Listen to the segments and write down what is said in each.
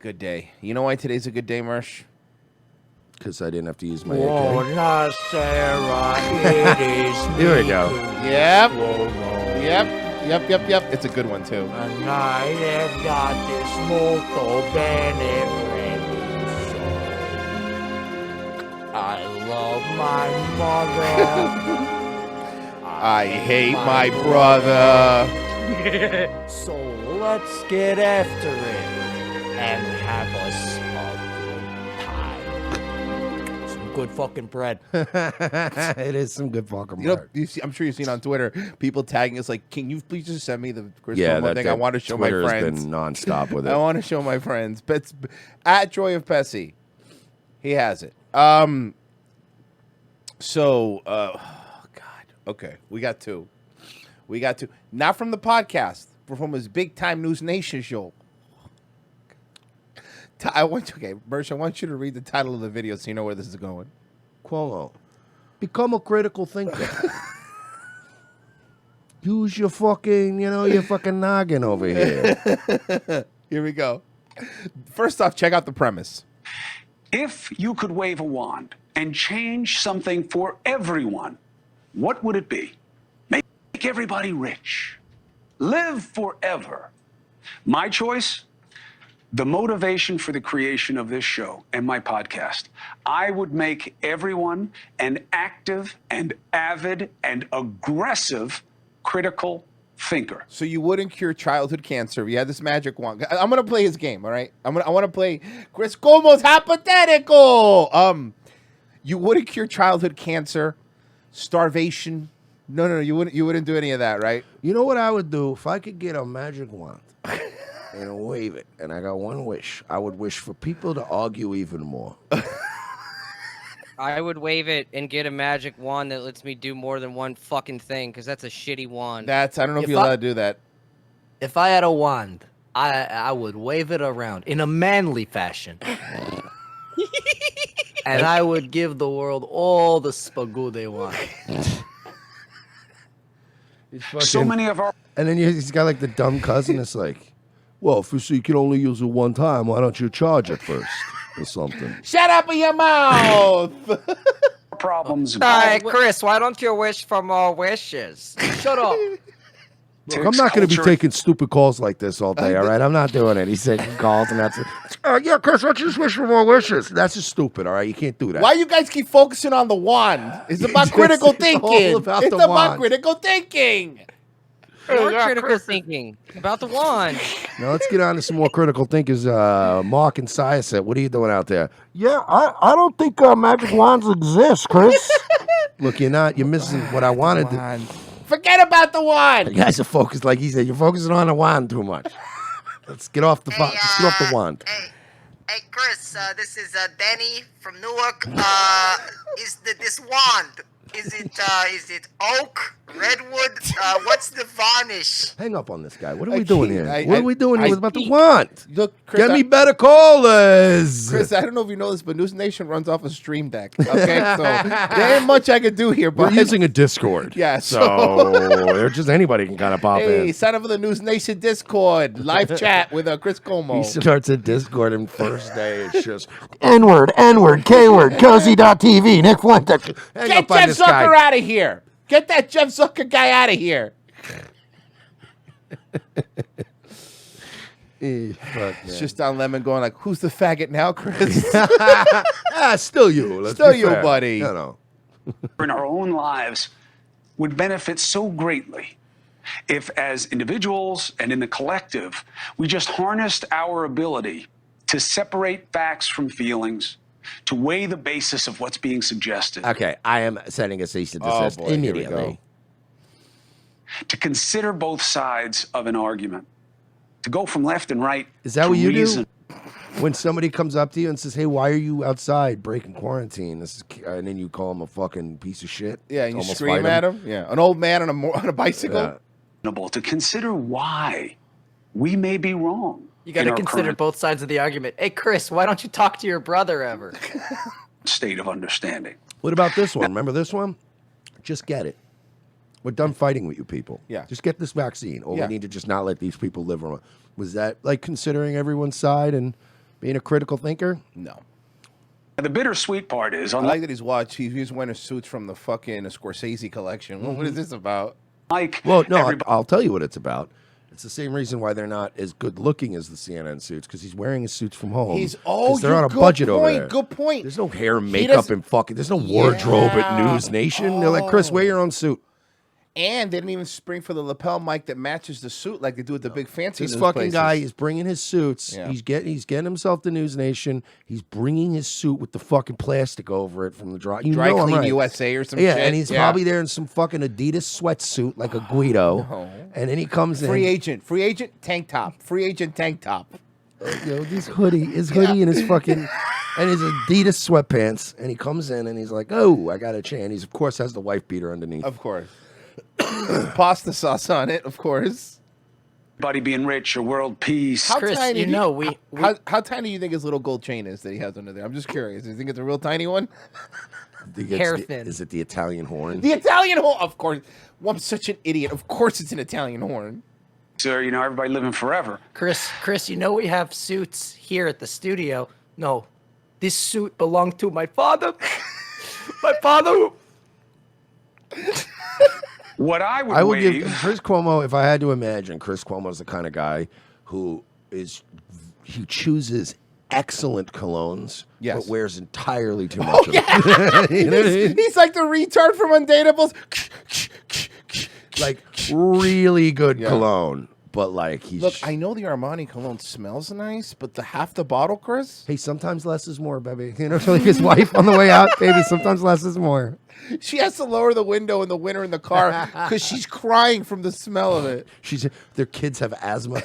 good day. You know why today's a good day, Mersh? Because I didn't have to use my Whoa, AK. now, Sarah, it is Here we me go. to Yep. Cuomo. Yep. It's a good one, too. And I have got this molto bene ready, so I love my mother. I hate my brother. So let's get after it and have us a good time. Some good fucking bread. It is some good fucking You know, part. I'm sure you've seen on Twitter people tagging us like, "Can you please just send me the Chris Yeah, Cuomo thing? I want to show Twitter my has friends. been nonstop with it. I want to show my friends." But at Joy of Pessy, he has it. So, God, okay, we got two. Not from the podcast, but from his big time News Nation show. Mersh, I want you to read the title of the video so you know where this is going. Cuomo, become a critical thinker. Use your fucking, your fucking noggin over here. Here we go. First off, check out the premise. If you could wave a wand and change something for everyone, what would it be? Make everybody rich. Live forever. My choice? The motivation for the creation of this show and my podcast. I would make everyone an active and avid and aggressive critical thinker. So you wouldn't cure childhood cancer if you had this magic wand. I'm gonna play his game, all right? I want to play Chris Cuomo's hypothetical. You wouldn't cure childhood cancer, starvation. No, you wouldn't do any of that, right? You know what I would do if I could get a magic wand and wave it, and I got one wish? I would wish for people to argue even more. I would wave it and get a magic wand that lets me do more than one fucking thing, because that's a shitty wand. I don't know if you're allowed to do that. If I had a wand, I would wave it around in a manly fashion. And I would give the world all the spagoo they want. So many of our And then he's got like the dumb cousin. It's like, well, if you can only use it one time, why don't you charge it first or something? Shut up in your mouth. problems. Hey, Chris, why don't you wish for more wishes? Shut up. Look, I'm not going to be taking stupid calls like this all day, all right? I'm not doing it. He's taking calls and that's it. Yeah, Chris, why don't you just wish for more wishes? That's just stupid, all right? You can't do that. Why you guys keep focusing on the wand? It's about critical thinking. all about It's the about wand. critical thinking. More critical thinking about the wand. Now let's get on to some more critical thinkers. Mark and Syosset, what are you doing out there? Yeah, I don't think magic wands exist, Chris. Look, you're missing what I wanted to. Forget about the wand. You guys are focused, like he said, you're focusing on the wand too much. Let's get off the let's get off the wand. Hey, Chris, this is Danny from Newark. Is this wand? Is it oak, redwood? What's the varnish? Hang up on this guy. What are we doing here? I- What are we doing I- here about the wand? Look, Chris, Get me better callers. Chris, I don't know if you know this, but News Nation runs off a stream deck. Okay, so there ain't much I could do here. We're But using a Discord. Yeah, So there's just anybody can kind of pop hey, in. sign up for the News Nation Discord live chat with Chris He Cuomo. starts a Discord and first day it's just N-word, K-word, cozy.tv, Nick Fuentes. hang Get up on Jeff this Zucker guy. out of here. Get that Jeff Zucker guy out of here. It's just on Lemon going like, who's the faggot now, Chris? Still you. Let's Still be you, fair. buddy. You know. in our own lives would benefit so greatly if, as individuals and in the collective, we just harnessed our ability to separate facts from feelings, to weigh the basis of what's being suggested, Okay, I am sending a cease and Oh, desist boy, here we immediately. go. to consider both sides of an argument, to go from left and right. Is that to what you reason. do? When somebody comes up to you and says, "Hey, why are you outside breaking quarantine?" And then you call him a fucking piece of shit. Yeah, and you Almost scream fight at him. Yeah, an old man on a bicycle. Yeah. To consider why we may be wrong. You got in to our consider current both sides of the argument. Hey, Chris, why don't you talk to your brother ever? state of understanding. What about this one? Remember this one? Just get it. We're done fighting with you people. Yeah. Just get this vaccine, or Yeah. we need to just not let these people live around. Was that like considering everyone's side and Being a critical thinker? No. The bittersweet part is, I like that he's wearing suits from the fucking Scorsese collection. What is this about? Well, no, I'll tell you what it's about. It's the same reason why they're not as good looking as the CNN suits, because he's wearing his suits from home. They're on a budget over there. Good point. There's no hair, makeup, and fucking. There's no wardrobe at News Nation. They're like, Chris, wear your own suit. And they didn't even spring for the lapel mic that matches the suit like they do at the big fancy. This news fucking places. guy is bringing his suits. Yeah. He's getting himself to News Nation. He's bringing his suit with the fucking plastic over it from the dry. Dry know I'm Clean right. USA or some yeah, shit. and he's probably there in some fucking Adidas sweatsuit like a Guido. No. And then he comes in. Free agent, tank top, free agent tank top. His hoodie and his fucking and his Adidas sweatpants, and he comes in and he's like, "Oh, I got a chain." He's of course has the wife beater underneath. Of course. Pasta sauce on it, of course. Everybody being rich, or world peace. How Chris, tiny you do know, how tiny do you think his little gold chain is that he has under there? I'm just curious. Do you think it's a real tiny one? Hair thin. Is it the Italian horn? The Italian horn, of course. Well, I'm such an idiot. Of course, it's an Italian horn. Sir, you know, everybody living forever. Chris, you know we have suits here at the studio. No, this suit belonged to my father. My father. What I would give waive. Chris Cuomo, if I had to imagine, Chris Cuomo is the kind of guy who chooses excellent colognes, but wears entirely too much of them. You know what I mean? He's like the retard from Undateables. Like really good cologne, but like he's. Look, I know the Armani cologne smells nice, but half the bottle, Chris. Hey, sometimes less is more, baby. You know, like his wife on the way out, baby. Sometimes less is more. She has to lower the window in the winter in the car because she's crying from the smell of it. Their kids have asthma.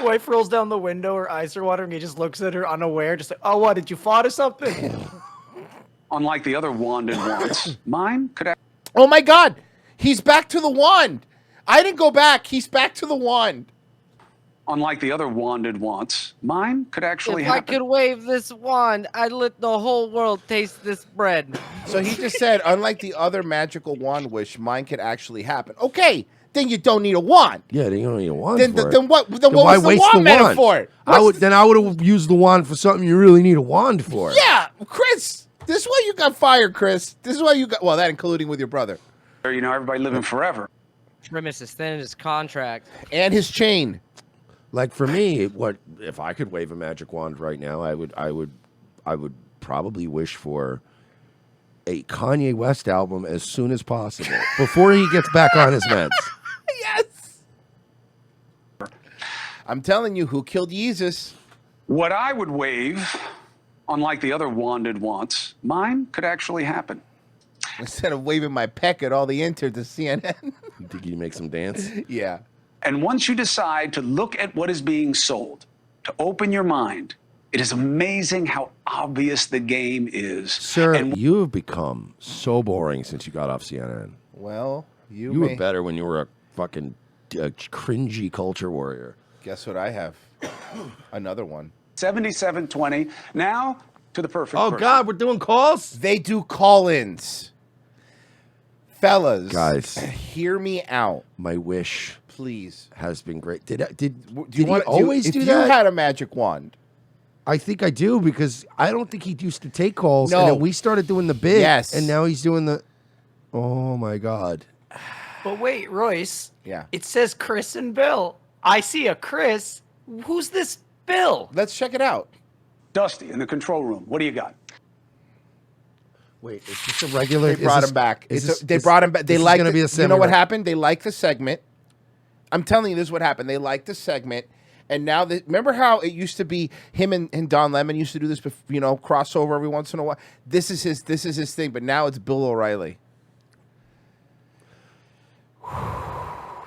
Wife rolls down the window, her eyes are watering. He just looks at her unaware, just like, "Oh, what? Did you fart or something?" Unlike the other wanded ones, mine could. Oh my God, he's back to the wand. I didn't go back. He's back to the wand. Unlike the other wanded wants, mine could actually If happen. I could wave this wand, I'd let the whole world taste this bread. So he just said, unlike the other magical wand wish, mine could actually happen. Okay, then you don't need a wand. Yeah, then you don't need a wand. Then, for it. then what? Then what why was the waste wand metaphor? I would have used the wand for something you really need a wand for. Yeah, Chris. This is why you got fired, Chris. This is why you got that including with your brother. You know, everybody living forever. Grimace is thin in his contract. And his chain. Like for me, what if I could wave a magic wand right now? I would probably wish for a Kanye West album as soon as possible before he gets back on his meds. Yes. I'm telling you, who killed Yeezus? What I would wave, unlike the other wanded wants, mine could actually happen. Instead of waving my peck at all the interns to CNN. You think you make some dance? Yeah. And once you decide to look at what is being sold, to open your mind, it is amazing how obvious the game is. Sir, you have become so boring since you got off CNN. Well, you were better when you were a fucking cringy culture warrior. Guess what I have? Another one. 7720. Now to the perfect Oh, person. God, we're doing calls? They do call-ins. Fellas. Guys. Hear me out. My wish. Please. Has been great. Did you he always if do you that? had a magic wand. I think I do because I don't think he used to take calls. No. And then we started doing the bit. Yes. And now he's doing the. Oh my God. But wait, Royce. Yeah. It says Chris and Bill. I see a Chris. Who's this Bill? Let's check it out. Dusty in the control room. What do you got? Wait, is this a regular? They brought him back. They brought him back. They this is liked gonna be a You know what semi- happened? They liked the segment. I'm telling you, this is what happened. They liked the segment, and now remember how it used to be him and Don Lemon used to do this, crossover every once in a while. This is his thing, but now it's Bill O'Reilly.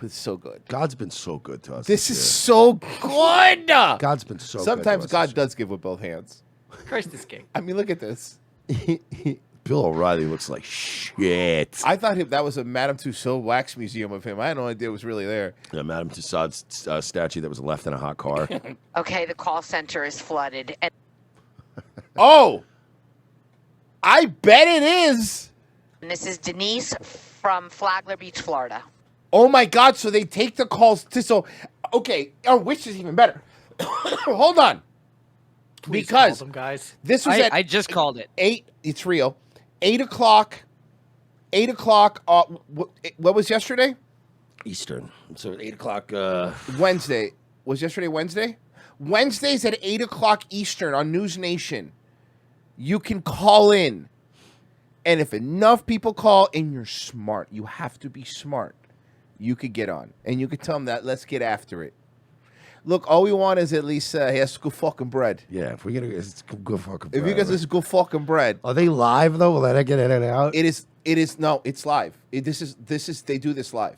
It's so good. God's been so good to us. This is so good. God's been so good. Sometimes to us God does give with both hands. Christ is king. I mean, look at this. Bill O'Reilly looks like shit. I thought that was a Madame Tussauds wax museum of him. I had no idea it was really there. Yeah, Madame Tussauds statue that was left in a hot car. Okay, the call center is flooded. And Oh, I bet it is. this is Denise from Flagler Beach, Florida. Oh my God! So they take the calls. Okay, our wish is even better. Hold on. Please Because call them, guys. this was I just called it. 8. It's real. 8 o'clock. 8 o'clock. What was yesterday? Eastern. So at 8 o'clock. Wednesday. Was yesterday Wednesday? Wednesdays at 8 o'clock Eastern on News Nation. You can call in. And if enough people call and you're smart, you have to be smart, you could get on. And you could tell them that, let's get after it. Look, all we want is at least has good fucking bread. Yeah, if we get it's good fucking bread. If you guys is good fucking bread. Are they live though? Will that get it out? It is no, it's live. This is they do this live.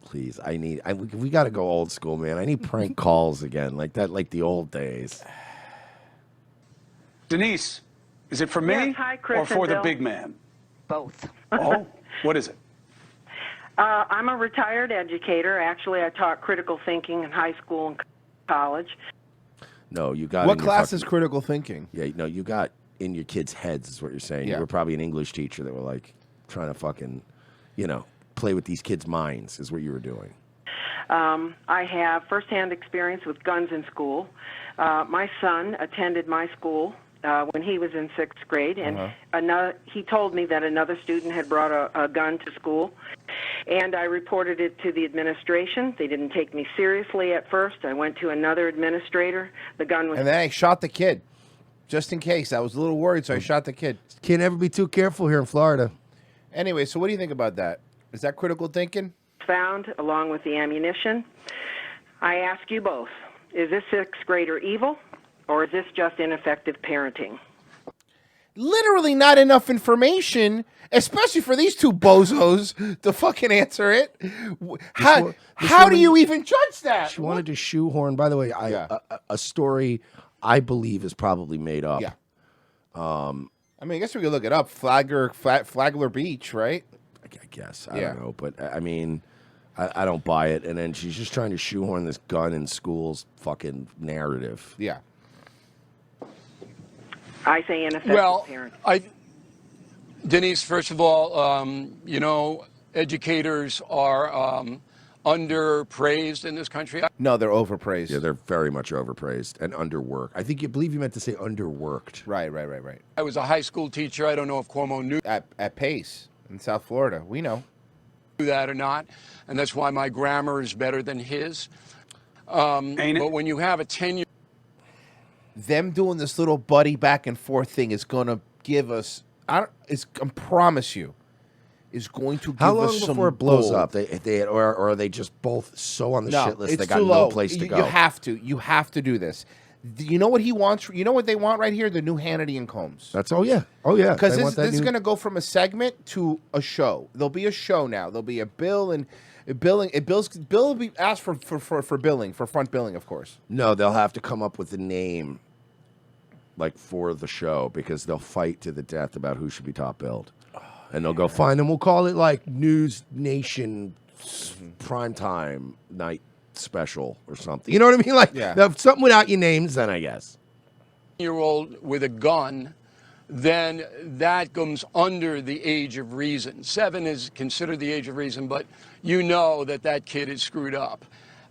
Please, we got to go old school, man. I need prank calls again, like that, like the old days. Denise, is it for me Yes, hi, Chris or for and the Bill. big man? Both. Oh, what is it? I'm a retired educator. Actually, I taught critical thinking in high school and college. No, you got. What class is critical thinking? Yeah, no, you got in your kids' heads is what you're saying. Yeah. You were probably an English teacher that were like trying to fucking, play with these kids' minds is what you were doing. I have firsthand experience with guns in school. My son attended my school when he was in 6th grade, and he told me that another student had brought a gun to school, and I reported it to the administration. They didn't take me seriously at first. I went to another administrator. The gun was... And then I shot the kid, just in case. I was a little worried, so I shot the kid. Can't ever be too careful here in Florida. Anyway, so what do you think about that? Is that critical thinking? found along with the ammunition. I ask you both, is this 6th grader evil, or is this just ineffective parenting? Literally not enough information, especially for these two bozos to fucking answer it. How do you even judge that? She wanted to shoehorn. By the way, a story I believe is probably made up. Yeah. I mean, I guess we could look it up. Flagler Beach, right? I guess. I don't know. But, I mean, I don't buy it. And then she's just trying to shoehorn this gun in schools fucking narrative. Yeah. I say ineffective parenting. Denise, first of all, educators are underpraised in this country. No, they're overpraised. Yeah, they're very much overpraised and underworked. I believe you meant to say underworked. Right. I was a high school teacher. I don't know if Cuomo knew at Pace in South Florida. We know that or not, and that's why my grammar is better than his. But when you have a 10-year, them doing this little buddy back and forth thing is going to give us. I promise you, is going to give us some. How long before it blows gold. up? Or are they just both so on the shit list it's they got too no low. place to go? You have to do this. You know what he wants? You know what they want right here? The new Hannity and Combs. That's yeah. Because this is going to go from a segment to a show. There'll be a show now. There'll be a bill and billing. Bill will be asked for billing, for front billing, of course. No, they'll have to come up with a name, like for the show, because they'll fight to the death about who should be top billed, and they'll go fine, and we'll call it like News Nation Primetime Night Special or something. You know what I mean? Like something without your names, then I guess. Year-old with a gun, then that comes under the age of reason. 7 is considered the age of reason, but you know that kid is screwed up,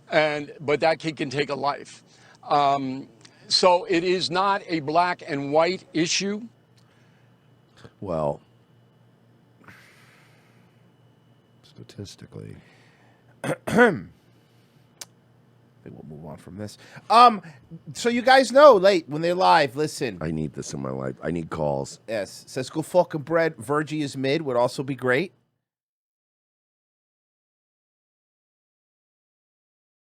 but that kid can take a life. So it is not a black and white issue. Well, statistically. I think we'll move on from this. So you guys know, when they're live, listen. I need this in my life. I need calls. Yes. Says go fucking bread. Virgie is mid would also be great.